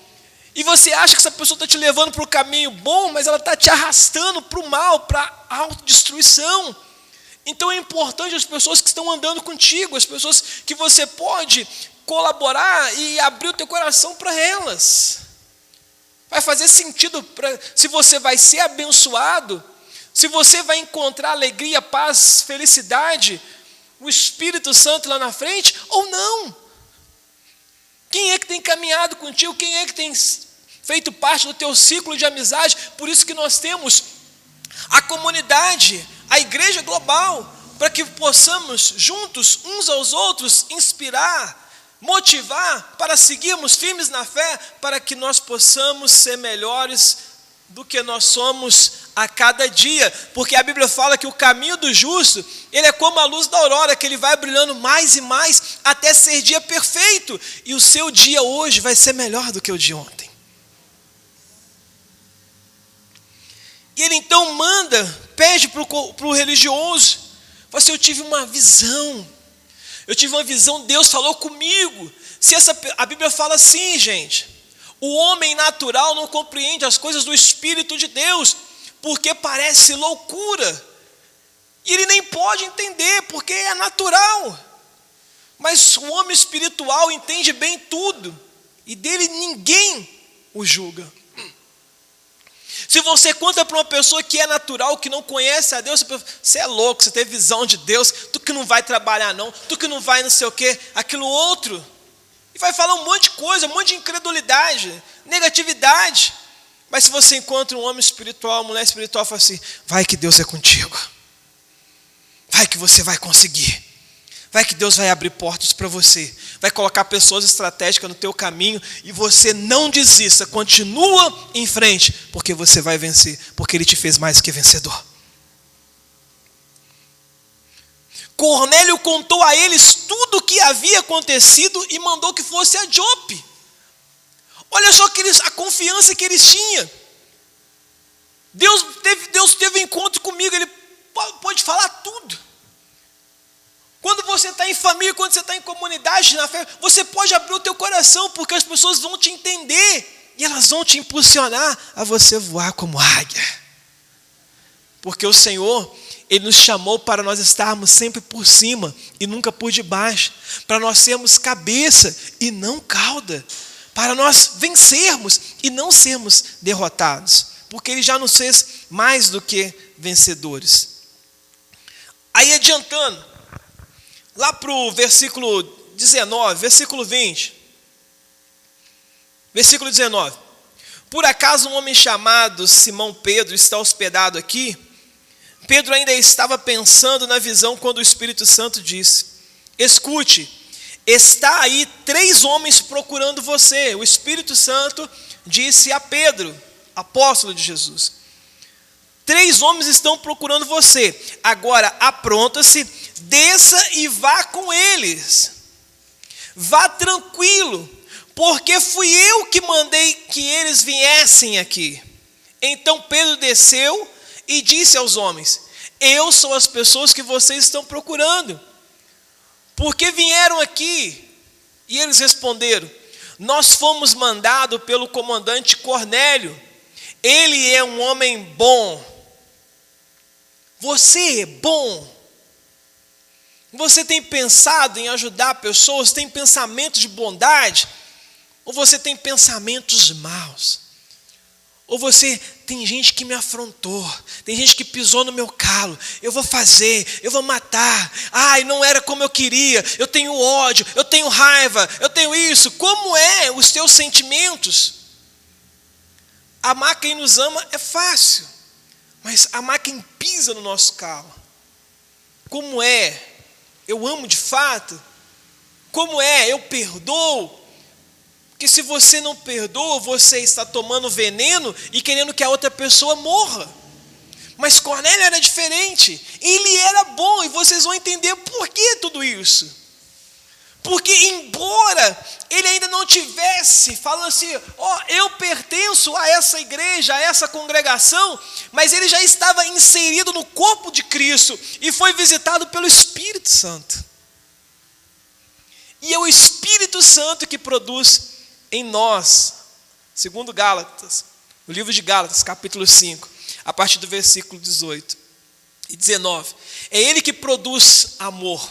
E você acha que essa pessoa está te levando para o caminho bom, mas ela está te arrastando para o mal, para a autodestruição. Então é importante as pessoas que estão andando contigo, as pessoas que você pode colaborar e abrir o teu coração para elas. Vai fazer sentido se você vai ser abençoado, se você vai encontrar alegria, paz, felicidade, o Espírito Santo lá na frente, ou não. Quem é que tem caminhado contigo? Quem é que tem feito parte do teu ciclo de amizade? Por isso que nós temos a comunidade, a igreja global, para que possamos juntos, uns aos outros, inspirar, motivar, para seguirmos firmes na fé, para que nós possamos ser melhores do que nós somos a cada dia, porque a Bíblia fala que o caminho do justo, ele é como a luz da aurora, que ele vai brilhando mais e mais, até ser dia perfeito, e o seu dia hoje vai ser melhor do que o de ontem. E ele então pede para o religioso, fala assim, eu tive uma visão, Deus falou comigo. A Bíblia fala assim, gente, o homem natural não compreende as coisas do Espírito de Deus, porque parece loucura, e ele nem pode entender, porque é natural, mas o homem espiritual entende bem tudo, e dele ninguém o julga. Se você conta para uma pessoa que é natural, que não conhece a Deus, você é louco, você tem visão de Deus, tu que não vai trabalhar não, tu que não vai não sei o que, aquilo outro, e vai falar um monte de coisa, um monte de incredulidade, negatividade. Mas se você encontra um homem espiritual, uma mulher espiritual, fala assim, vai que Deus é contigo, vai que você vai conseguir, vai que Deus vai abrir portas para você, vai colocar pessoas estratégicas no teu caminho, e você não desista, continua em frente, porque você vai vencer, porque Ele te fez mais que vencedor. Cornélio contou a eles tudo o que havia acontecido e mandou que fosse a Jope. Olha só a confiança que eles tinham. Deus teve um encontro comigo, Ele pode falar tudo. Quando você está em família, quando você está em comunidade, na fé, você pode abrir o teu coração, porque as pessoas vão te entender, e elas vão te impulsionar a você voar como águia. Porque o Senhor, Ele nos chamou para nós estarmos sempre por cima e nunca por debaixo, para nós sermos cabeça e não cauda, para nós vencermos e não sermos derrotados, porque Ele já nos fez mais do que vencedores. Aí adiantando, lá para o versículo 19, versículo 20, versículo 19. Por acaso um homem chamado Simão Pedro está hospedado aqui? Pedro ainda estava pensando na visão quando o Espírito Santo disse, escute, está aí 3 homens procurando você. O Espírito Santo disse a Pedro, apóstolo de Jesus: 3 homens estão procurando você. Agora apronta-se, desça e vá com eles. Vá tranquilo, porque fui eu que mandei que eles viessem aqui. Então Pedro desceu e disse aos homens: eu sou as pessoas que vocês estão procurando. Por que vieram aqui? E eles responderam: nós fomos mandados pelo comandante Cornélio. Ele é um homem bom. Você é bom? Você tem pensado em ajudar pessoas? Tem pensamentos de bondade? Ou você tem pensamentos maus? Ou você tem gente que me afrontou, tem gente que pisou no meu calo, eu vou fazer, eu vou matar, ai, não era como eu queria, eu tenho ódio, eu tenho raiva, eu tenho isso. Como é os teus sentimentos? Amar quem nos ama é fácil, mas amar quem pisa no nosso calo, como é? Eu amo de fato? Como é? Eu perdoo? Porque se você não perdoa, você está tomando veneno e querendo que a outra pessoa morra. Mas Cornélio era diferente, ele era bom, e vocês vão entender por que tudo isso. Porque embora ele ainda não tivesse falando assim, eu pertenço a essa igreja, a essa congregação, mas ele já estava inserido no corpo de Cristo e foi visitado pelo Espírito Santo. E é o Espírito Santo que produz em nós, segundo Gálatas, o livro de Gálatas, capítulo 5, a partir do versículo 18 e 19. É ele que produz amor.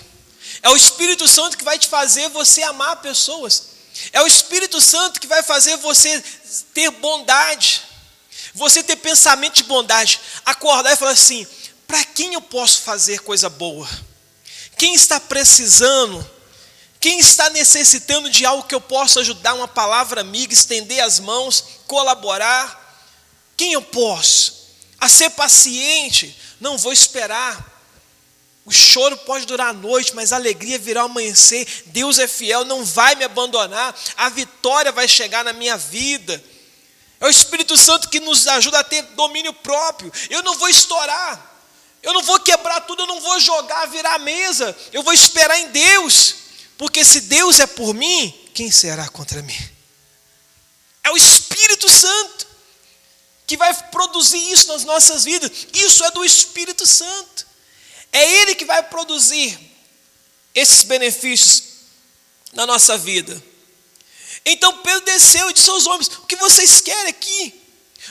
É o Espírito Santo que vai te fazer você amar pessoas. É o Espírito Santo que vai fazer você ter bondade, você ter pensamento de bondade, acordar e falar assim: para quem eu posso fazer coisa boa? Quem está precisando? Quem está necessitando de algo que eu possa ajudar, uma palavra amiga, estender as mãos, colaborar? Quem eu posso? A ser paciente, não vou esperar. O choro pode durar a noite, mas a alegria virá ao amanhecer. Deus é fiel, não vai me abandonar. A vitória vai chegar na minha vida. É o Espírito Santo que nos ajuda a ter domínio próprio. Eu não vou estourar, eu não vou quebrar tudo, eu não vou jogar, virar a mesa. Eu vou esperar em Deus. Porque se Deus é por mim, quem será contra mim? É o Espírito Santo que vai produzir isso nas nossas vidas. Isso é do Espírito Santo. É Ele que vai produzir esses benefícios na nossa vida. Então Pedro desceu e disse aos homens: o que vocês querem aqui?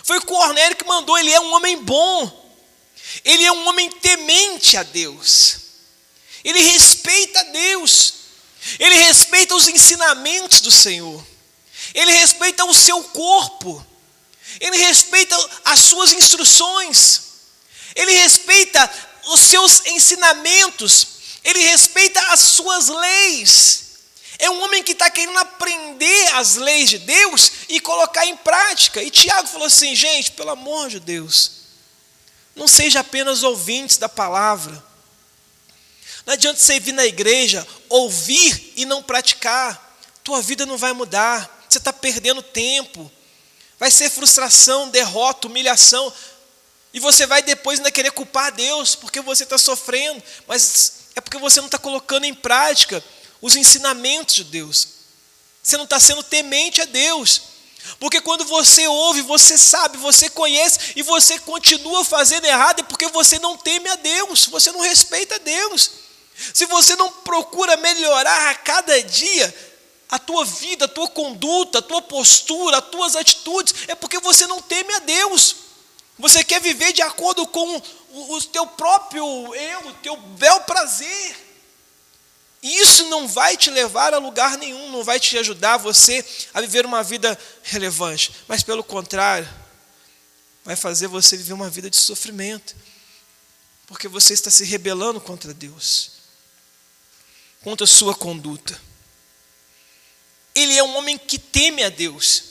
Foi Cornélio que mandou. Ele é um homem bom. Ele é um homem temente a Deus. Ele respeita a Deus. Ele respeita os ensinamentos do Senhor. Ele respeita o seu corpo. Ele respeita as suas instruções. Ele respeita os seus ensinamentos. Ele respeita as suas leis. É um homem que está querendo aprender as leis de Deus e colocar em prática. E Tiago falou assim: gente, pelo amor de Deus, não seja apenas ouvintes da palavra. Não adianta você vir na igreja, ouvir e não praticar. Tua vida não vai mudar. Você está perdendo tempo. Vai ser frustração, derrota, humilhação. E você vai depois ainda querer culpar a Deus porque você está sofrendo. Mas é porque você não está colocando em prática os ensinamentos de Deus. Você não está sendo temente a Deus. Porque quando você ouve, você sabe, você conhece e você continua fazendo errado, é porque você não teme a Deus. Você não respeita a Deus. Se você não procura melhorar a cada dia a tua vida, a tua conduta, a tua postura, as tuas atitudes, é porque você não teme a Deus. Você quer viver de acordo com o teu próprio eu, o teu bel prazer. E isso não vai te levar a lugar nenhum, não vai te ajudar você a viver uma vida relevante. Mas pelo contrário, vai fazer você viver uma vida de sofrimento. Porque você está se rebelando contra Deus, contra a sua conduta. Ele é um homem que teme a Deus.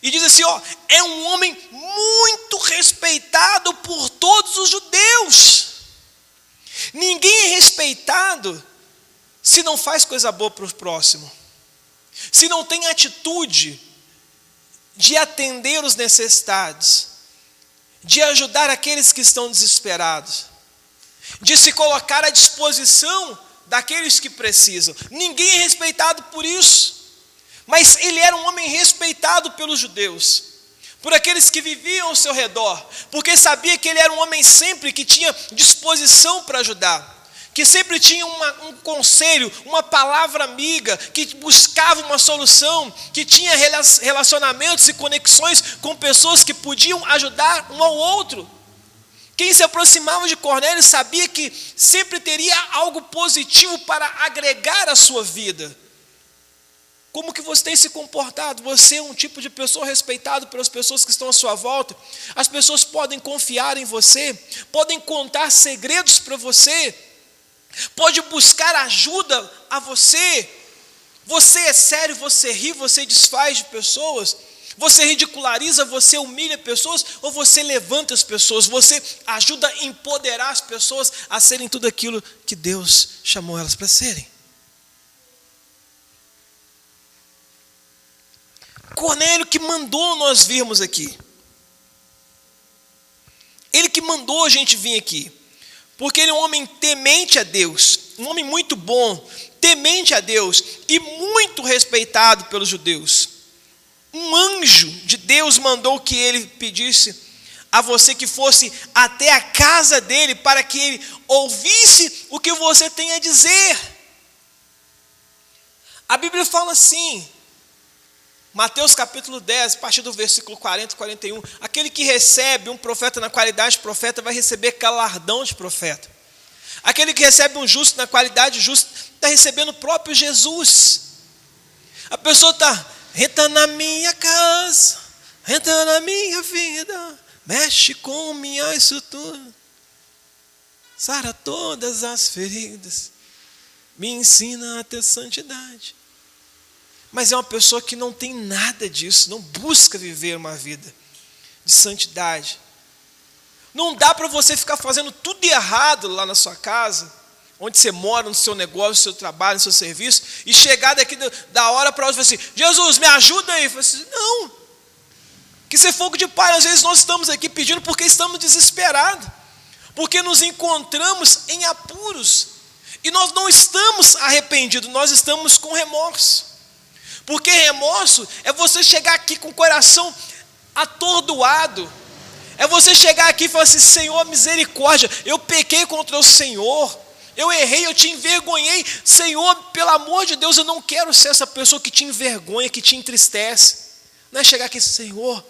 E diz assim, é um homem muito respeitado por todos os judeus. Ninguém é respeitado se não faz coisa boa para o próximo. Se não tem atitude de atender os necessitados, de ajudar aqueles que estão desesperados, de se colocar à disposição daqueles que precisam. Ninguém é respeitado por isso, mas ele era um homem respeitado pelos judeus, por aqueles que viviam ao seu redor, porque sabia que ele era um homem sempre que tinha disposição para ajudar, que sempre tinha um conselho, uma palavra amiga, que buscava uma solução, que tinha relacionamentos e conexões com pessoas que podiam ajudar um ao outro. Quem se aproximava de Cornélio sabia que sempre teria algo positivo para agregar à sua vida. Como que você tem se comportado? Você é um tipo de pessoa respeitado pelas pessoas que estão à sua volta? As pessoas podem confiar em você, podem contar segredos para você, pode buscar ajuda a você. Você é sério, você ri, você desfaz de pessoas, você ridiculariza, você humilha pessoas, ou você levanta as pessoas, você ajuda a empoderar as pessoas a serem tudo aquilo que Deus chamou elas para serem. Cornélio que mandou nós virmos aqui. Ele que mandou a gente vir aqui. Porque ele é um homem temente a Deus, um homem muito bom, temente a Deus e muito respeitado pelos judeus. Um anjo de Deus mandou que ele pedisse a você que fosse até a casa dele para que ele ouvisse o que você tem a dizer. A Bíblia fala assim, Mateus capítulo 10, a partir do versículo 40 e 41, aquele que recebe um profeta na qualidade de profeta vai receber galardão de profeta. Aquele que recebe um justo na qualidade de justo está recebendo o próprio Jesus. A pessoa está, entra na minha casa, entra na minha vida, mexe com minha estrutura, sara todas as feridas, me ensina a ter santidade. Mas é uma pessoa que não tem nada disso, não busca viver uma vida de santidade. Não dá para você ficar fazendo tudo errado lá na sua casa, onde você mora, no seu negócio, no seu trabalho, no seu serviço, e chegar daqui da hora para outra e falar assim, Jesus, me ajuda aí. Falo assim, não, que ser fogo de palha. Às vezes nós estamos aqui pedindo porque estamos desesperados, porque nos encontramos em apuros, e nós não estamos arrependidos, nós estamos com remorso. Porque remorso é você chegar aqui com o coração atordoado. É você chegar aqui e falar assim, Senhor, misericórdia, eu pequei contra o Senhor. Eu errei, eu te envergonhei. Senhor, pelo amor de Deus, eu não quero ser essa pessoa que te envergonha, que te entristece. Não é chegar aqui, Senhor,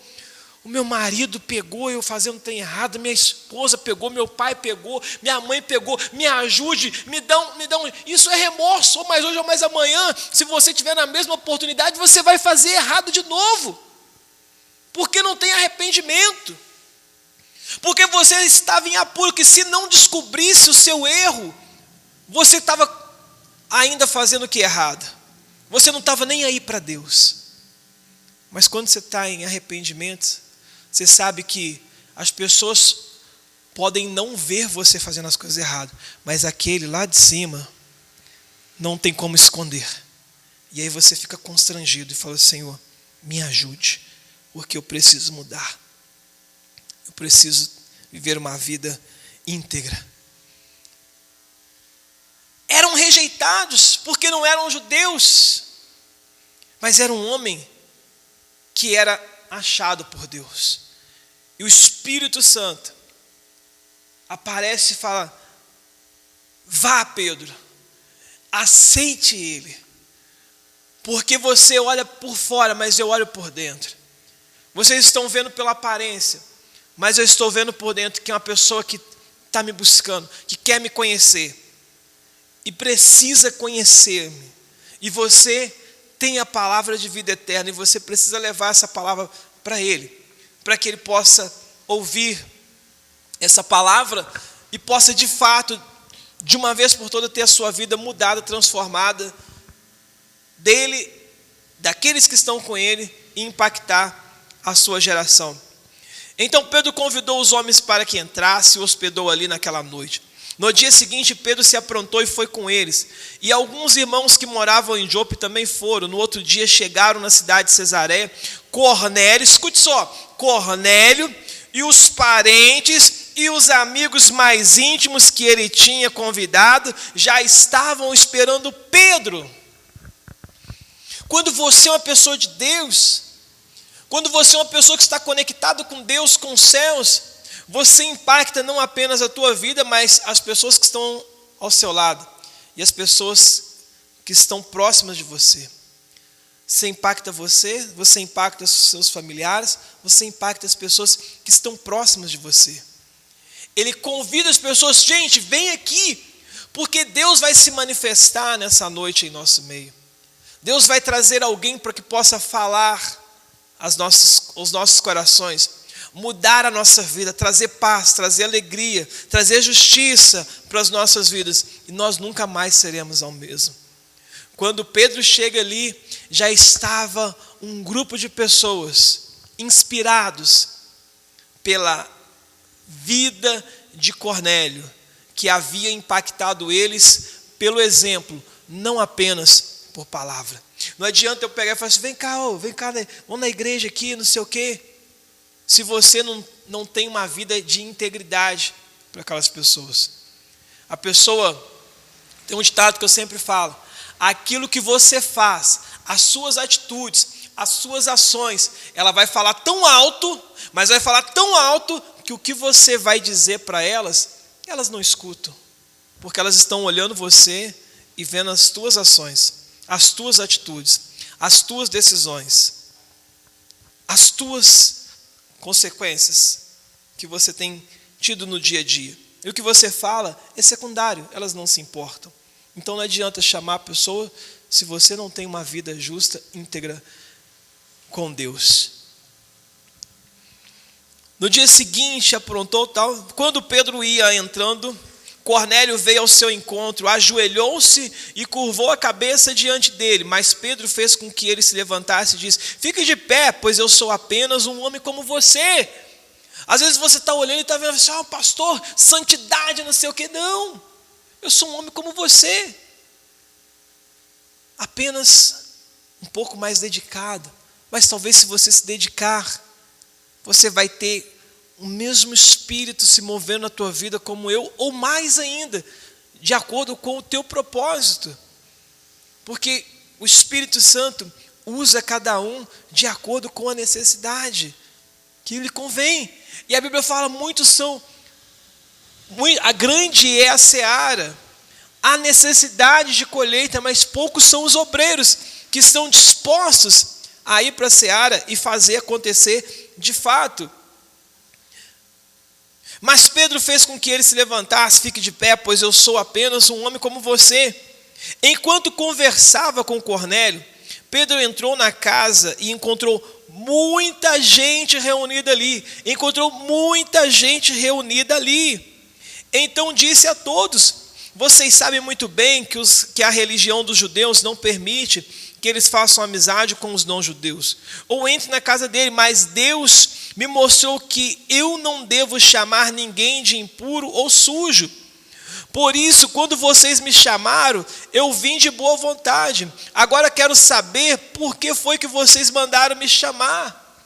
o meu marido pegou eu fazendo um trem errado, minha esposa pegou, meu pai pegou, minha mãe pegou, me ajude, me dá um. Isso é remorso, ou mais hoje ou mais amanhã, se você tiver na mesma oportunidade, você vai fazer errado de novo, porque não tem arrependimento, porque você estava em apuro, que se não descobrisse o seu erro, você estava ainda fazendo o que é errado, você não estava nem aí para Deus. Mas quando você está em arrependimento, você sabe que as pessoas podem não ver você fazendo as coisas erradas, mas aquele lá de cima não tem como esconder. E aí você fica constrangido e fala, Senhor, me ajude, porque eu preciso mudar. Eu preciso viver uma vida íntegra. Eram rejeitados porque não eram judeus, mas era um homem que era achado por Deus. E o Espírito Santo aparece e fala, vá Pedro, aceite ele, porque você olha por fora, mas eu olho por dentro. Vocês estão vendo pela aparência, mas eu estou vendo por dentro que é uma pessoa que está me buscando, que quer me conhecer e precisa conhecer-me. E você tem a palavra de vida eterna e você precisa levar essa palavra para ele, para que ele possa ouvir essa palavra e possa de fato, de uma vez por todas, ter a sua vida mudada, transformada dele, daqueles que estão com ele, e impactar a sua geração. Então Pedro convidou os homens para que entrasse e hospedou ali naquela noite. No dia seguinte, Pedro se aprontou e foi com eles. E alguns irmãos que moravam em Jope também foram. No outro dia chegaram na cidade de Cesareia. Cornélio, escute só, Cornélio e os parentes e os amigos mais íntimos que ele tinha convidado já estavam esperando Pedro. Quando você é uma pessoa de Deus, quando você é uma pessoa que está conectada com Deus, com os céus, você impacta não apenas a tua vida, mas as pessoas que estão ao seu lado e as pessoas que estão próximas de você. Você impacta você impacta os seus familiares, você impacta as pessoas que estão próximas de você. Ele convida as pessoas, gente, vem aqui, porque Deus vai se manifestar nessa noite em nosso meio. Deus vai trazer alguém para que possa falar aos nossos corações, mudar a nossa vida, trazer paz, trazer alegria, trazer justiça para as nossas vidas. E nós nunca mais seremos ao mesmo. Quando Pedro chega ali, já estava um grupo de pessoas inspirados pela vida de Cornélio, que havia impactado eles pelo exemplo, não apenas por palavra. Não adianta eu pegar e falar assim, vem cá, vamos na igreja aqui, não sei o quê. Se você não tem uma vida de integridade para aquelas pessoas. A pessoa, tem um ditado que eu sempre falo, aquilo que você faz, as suas atitudes, as suas ações, ela vai falar tão alto, mas vai falar tão alto que o que você vai dizer para elas, elas não escutam. Porque elas estão olhando você e vendo as tuas ações, as tuas atitudes, as tuas decisões, as tuas consequências que você tem tido no dia a dia. E o que você fala é secundário, elas não se importam. Então não adianta chamar a pessoa se você não tem uma vida justa, íntegra com Deus. No dia seguinte, aprontou tal. Quando Pedro ia entrando, Cornélio veio ao seu encontro, ajoelhou-se e curvou a cabeça diante dele. Mas Pedro fez com que ele se levantasse e disse, fique de pé, pois eu sou apenas um homem como você. Às vezes você está olhando e está vendo assim, pastor, santidade, não sei o que. Não, eu sou um homem como você. Apenas um pouco mais dedicado. Mas talvez se você se dedicar, você vai ter o mesmo Espírito se movendo na tua vida como eu, ou mais ainda, de acordo com o teu propósito. Porque o Espírito Santo usa cada um de acordo com a necessidade que lhe convém. E a Bíblia fala, a grande é a seara, há necessidade de colheita, mas poucos são os obreiros que estão dispostos a ir para a seara e fazer acontecer de fato. Mas Pedro fez com que ele se levantasse, fique de pé, pois eu sou apenas um homem como você. Enquanto conversava com Cornélio, Pedro entrou na casa e encontrou muita gente reunida ali. Então disse a todos, vocês sabem muito bem que a religião dos judeus não permite que eles façam amizade com os não-judeus, ou entre na casa dele, mas Deus me mostrou que eu não devo chamar ninguém de impuro ou sujo. Por isso, quando vocês me chamaram, eu vim de boa vontade. Agora quero saber por que foi que vocês mandaram me chamar.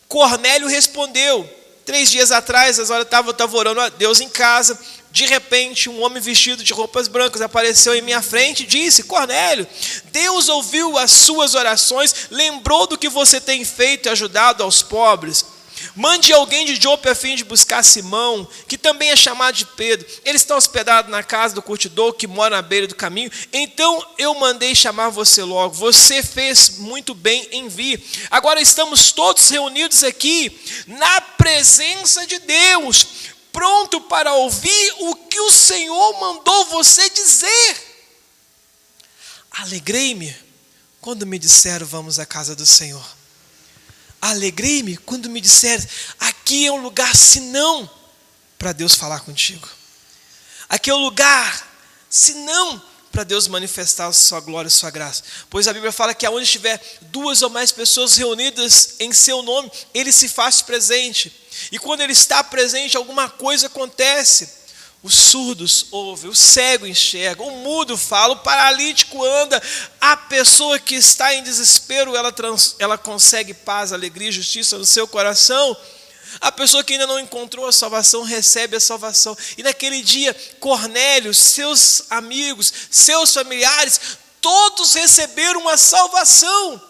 Cornélio respondeu, 3 dias atrás, às horas eu estava orando a Deus em casa, de repente um homem vestido de roupas brancas apareceu em minha frente e disse, Cornélio, Deus ouviu as suas orações, lembrou do que você tem feito e ajudado aos pobres. Mande alguém de Jope a fim de buscar Simão, que também é chamado de Pedro. Ele está hospedado na casa do curtidor que mora na beira do caminho. Então eu mandei chamar você logo. Você fez muito bem em vir. Agora estamos todos reunidos aqui na presença de Deus, pronto para ouvir o que o Senhor mandou você dizer. Alegrei-me quando me disseram, vamos à casa do Senhor. Alegrei-me quando me disseram, aqui é um lugar senão para Deus falar contigo. Aqui é um lugar senão para Deus manifestar a sua glória e a sua graça. Pois a Bíblia fala que aonde estiver 2 ou mais pessoas reunidas em seu nome, Ele se faz presente. E quando Ele está presente, alguma coisa acontece. Os surdos ouvem, o cego enxerga, o mudo fala, o paralítico anda. A pessoa que está em desespero, ela consegue paz, alegria e justiça no seu coração. A pessoa que ainda não encontrou a salvação, recebe a salvação. E naquele dia, Cornélio, seus amigos, seus familiares, todos receberam uma salvação.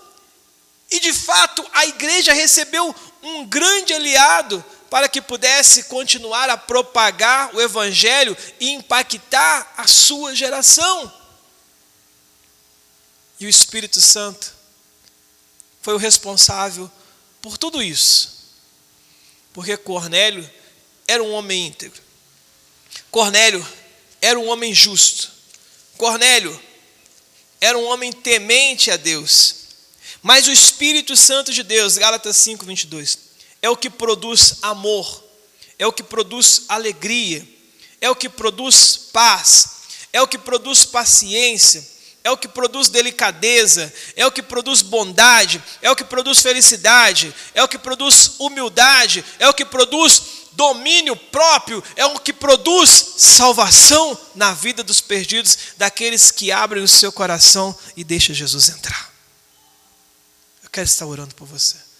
E de fato, a igreja recebeu um grande aliado para que pudesse continuar a propagar o evangelho e impactar a sua geração. E o Espírito Santo foi o responsável por tudo isso. Porque Cornélio era um homem íntegro. Cornélio era um homem justo. Cornélio era um homem temente a Deus. Mas o Espírito Santo de Deus, Gálatas 5:22, é o que produz amor, é o que produz alegria, é o que produz paz, é o que produz paciência, é o que produz delicadeza, é o que produz bondade, é o que produz felicidade, é o que produz humildade, é o que produz domínio próprio, é o que produz salvação na vida dos perdidos, daqueles que abrem o seu coração e deixam Jesus entrar. Eu quero estar orando por você.